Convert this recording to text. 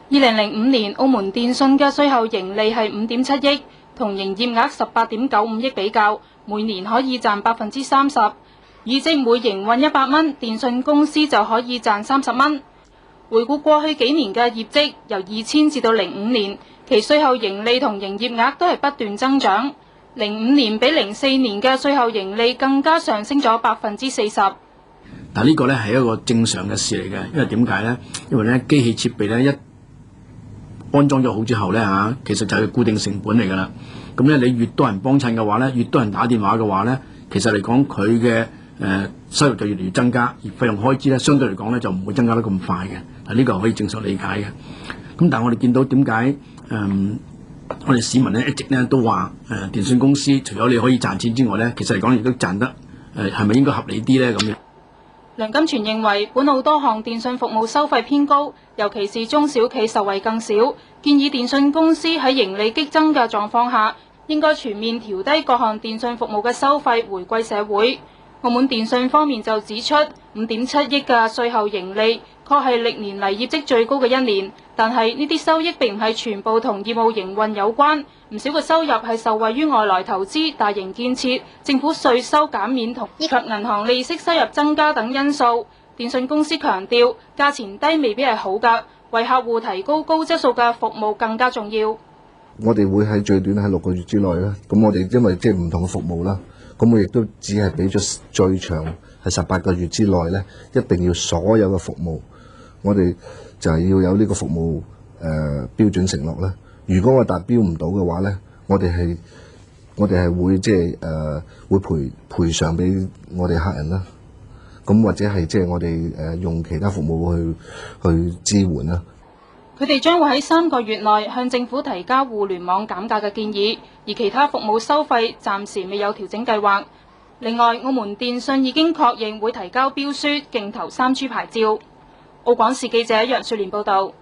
2005年，澳門電訊嘅稅後盈利係5.7億，同營業額18.95億比較，每年可以賺30%，以即每營運100蚊，電訊公司就可以賺30蚊。回顧過去幾年嘅業績，由2000至到05年，其稅後盈利同營業額都係不斷增長。05年比04年嘅稅後盈利更加上升咗40%。但係呢個咧係一個正常嘅事嚟嘅，因為點解咧？因為咧機器設備咧一安裝咗好之後咧其實就係固定成本嚟㗎啦。咁咧你越多人幫襯嘅話咧，越多人打電話嘅話咧，其實嚟講佢嘅收入就越嚟越增加，而費用開支咧相對嚟講咧就唔會增加得咁快嘅。呢個可以正常理解嘅。咁但係我哋見到點解我哋市民咧一直咧都話電訊公司除咗你可以賺錢之外咧，其實嚟講亦都賺得係咪應該合理啲咧咁樣？梁金泉認為，本澳多項電訊服務收費偏高，尤其是中小企受惠更少，建議電訊公司喺盈利激增嘅狀況下，應該全面調低各項電訊服務嘅收費，回饋社會。澳門電訊方面就指出，5.7億嘅稅後盈利，確係歷年嚟業績最高嘅一年，但係呢啲收益並唔係全部同業務營運有關，唔少嘅收入係受惠於外來投資、大型建設、政府稅收減免同以及銀行利息收入增加等因素。電訊公司強調，價錢低未必係好㗎，為客戶提高高質素嘅服務更加重要。我哋會喺最短喺6個月之內啦，咁我哋因為即係唔同嘅服務啦，咁我亦都只係俾咗最長係18個月之內咧，一定要所有嘅服務，我哋就係要有呢個服務標準承諾啦。如果我達標唔到嘅話咧，我哋係會即係會賠償俾我哋客人啦。咁或者係即係我哋用其他服務去支援啦。佢哋將會喺3個月內向政府提交互聯網減價嘅建議，而其他服務收費暫時未有調整計劃。另外，澳門電訊已經確認會提交標書，競投3G 牌照。澳廣視記者楊雪蓮報導。